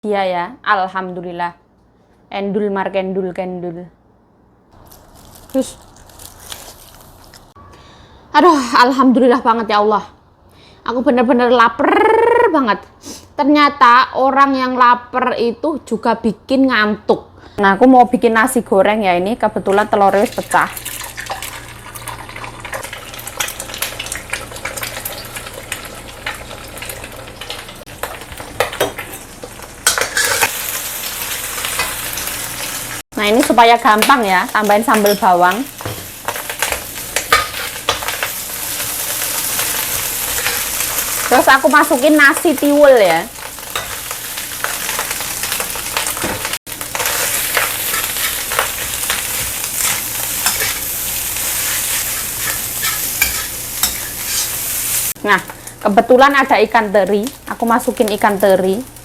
Iya ya, alhamdulillah. Endul mar kendul kendul. Terus, aduh, alhamdulillah banget ya Allah. Aku bener-bener lapar banget. Ternyata orang yang lapar itu juga bikin ngantuk. Nah, aku mau bikin nasi goreng ya ini. Kebetulan telurnya pecah. Nah, ini supaya gampang ya, tambahin sambal bawang. Terus aku masukin nasi tiwul ya. Nah, kebetulan ada ikan teri, aku masukin ikan teri.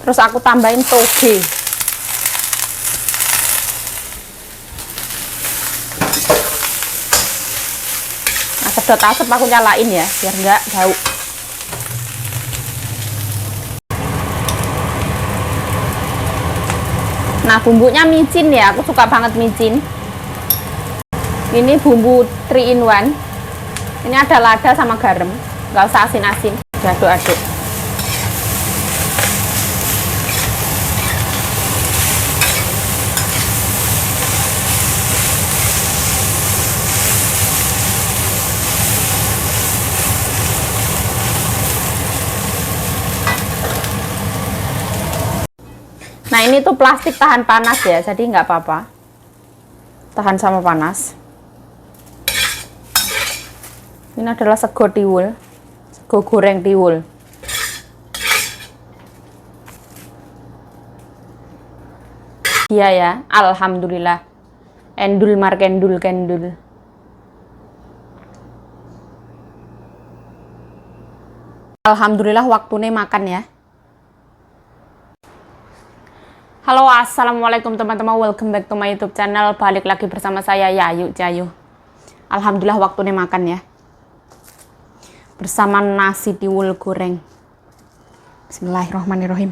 Terus aku tambahin toge. Nah, sedot asap aku nyalain ya, biar nggak bau. Nah, bumbunya micin ya, aku suka banget micin. Ini bumbu 3 in 1. Ini ada lada sama garam, nggak usah asin-asin. Aduk-aduk. Nah, ini tuh plastik tahan panas ya, jadi nggak apa-apa. Tahan sama panas. Ini adalah sego tiwul, sego goreng tiwul. Iya ya, alhamdulillah. Endul mar kendul kendul. Alhamdulillah waktunya makan ya. Halo, assalamualaikum teman-teman, welcome back to my YouTube channel. Balik lagi bersama saya Yayu Jayu. Alhamdulillah waktunya makan ya. Bersama nasi tiwul goreng. Bismillahirrahmanirrahim.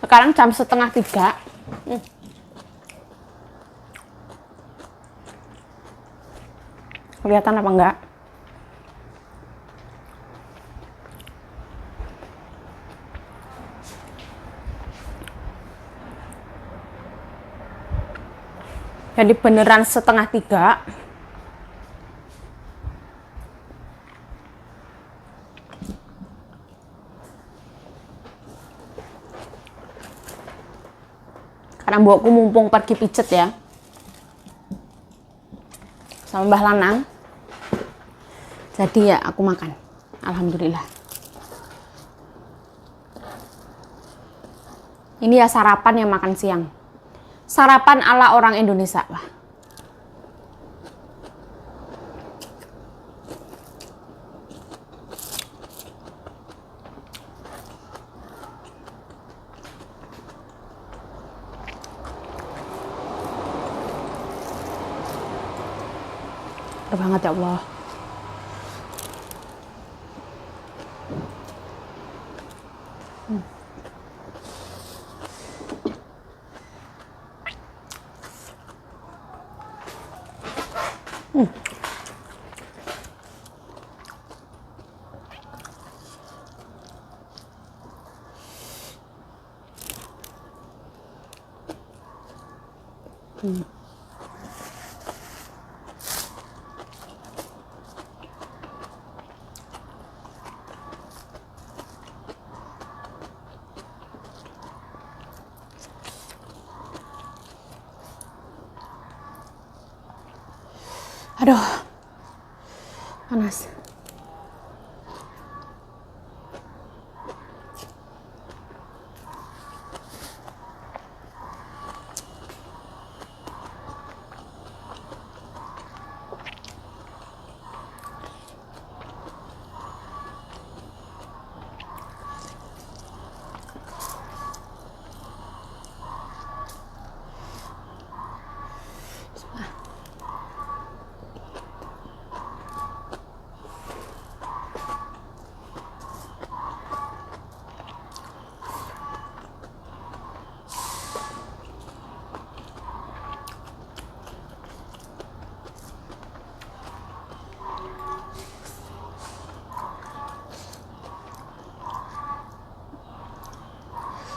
Sekarang jam 2:30. Kelihatan apa enggak? Jadi beneran 2:30. Karena mbokku mumpung pergi pijet ya, sama Mbah Lanang. Jadi ya aku makan. Alhamdulillah. Ini ya sarapan yang makan siang. Sarapan ala orang Indonesia. Wah. Enak banget ya Allah. Aduh, panas.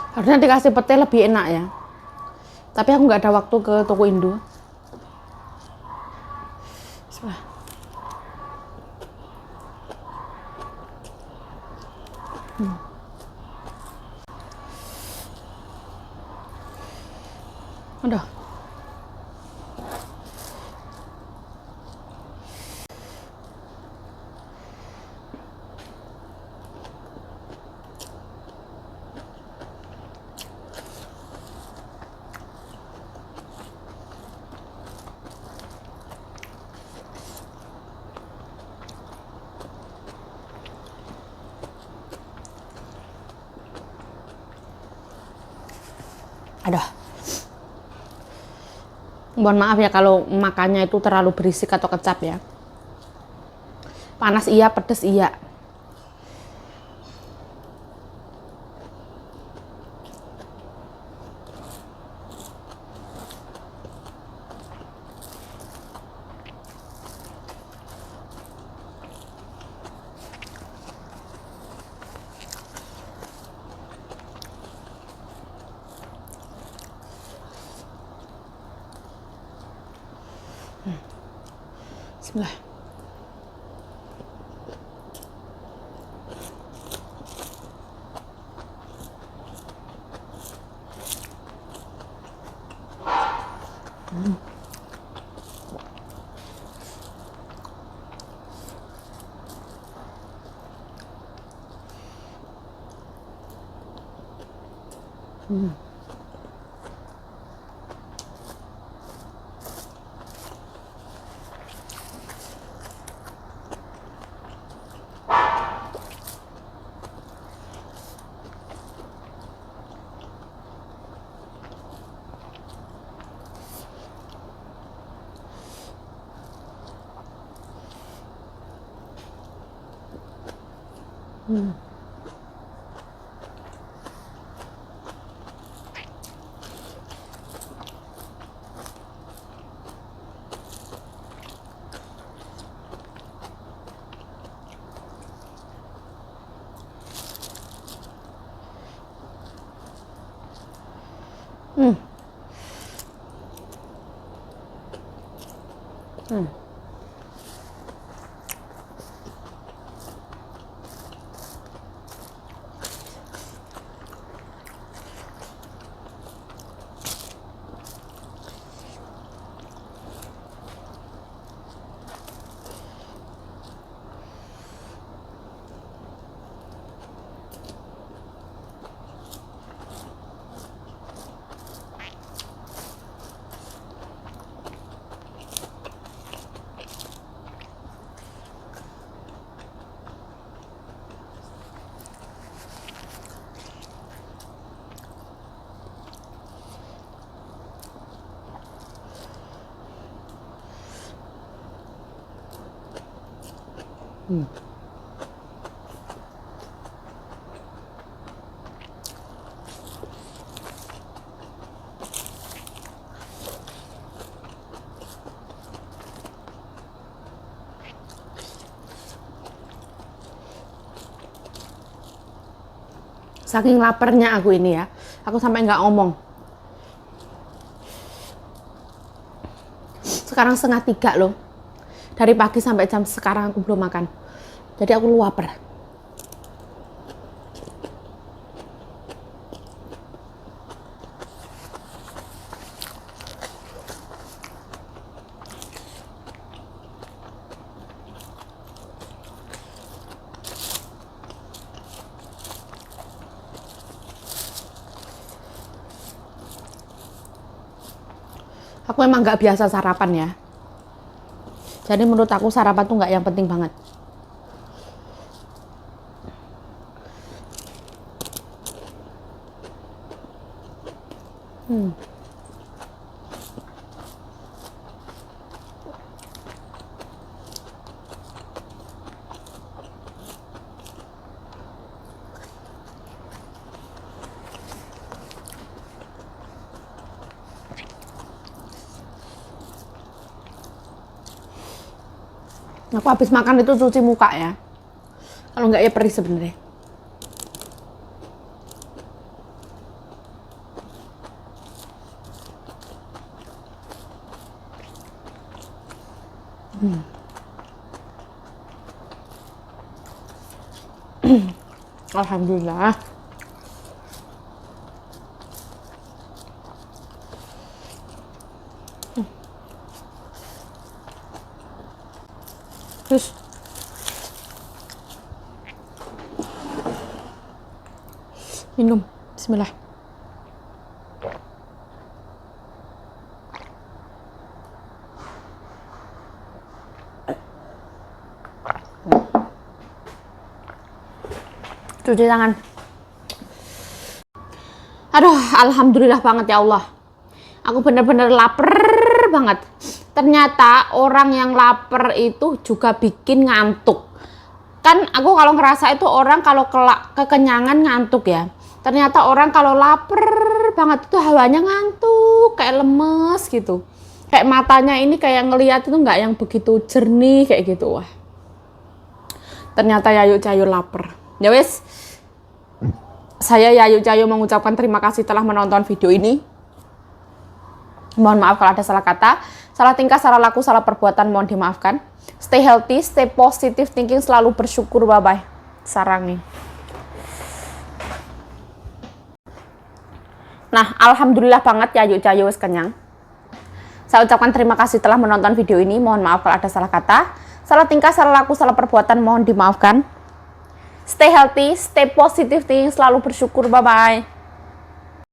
Harusnya dikasih pete lebih enak ya. Tapi aku nggak ada waktu ke toko Indo. Aduh. Aduh. Mohon maaf ya kalau makannya itu terlalu berisik atau kecap ya. Panas iya, pedes iya. Bismillah. Saking laparnya aku ini ya, aku sampai nggak ngomong. Sekarang 2:30 loh. Dari pagi sampai jam sekarang aku belum makan. Jadi aku lapar. Aku emang nggak biasa sarapan ya. Jadi menurut aku sarapan tuh nggak yang penting banget. Aku habis makan itu cuci muka ya. Kalau nggak ya perih sebenarnya. Alhamdulillah. Terus minum, bismillah. Cuci tangan. Aduh, alhamdulillah banget ya Allah. Aku bener-bener lapar banget. Ternyata orang yang lapar itu juga bikin ngantuk. Kan aku kalau ngerasa itu orang kalau kekenyangan ngantuk ya. Ternyata orang kalau lapar banget itu hawanya ngantuk, kayak lemes gitu. Kayak matanya ini kayak ngelihat itu nggak yang begitu jernih kayak gitu. Wah. Ternyata Yayu Cayu lapar. Ya wes. Saya Yayu Cayu mengucapkan terima kasih telah menonton video ini. Mohon maaf kalau ada salah kata, salah tingkah, salah laku, salah perbuatan, mohon dimaafkan. Stay healthy, stay positive thinking, selalu bersyukur. Bye-bye. Sarang nih. Nah, alhamdulillah banget Yayu Cayu wis kenyang. Saya ucapkan terima kasih telah menonton video ini. Mohon maaf kalau ada salah kata, salah tingkah, salah laku, salah perbuatan, mohon dimaafkan. Stay healthy, stay positive thinking, selalu bersyukur. Bye-bye.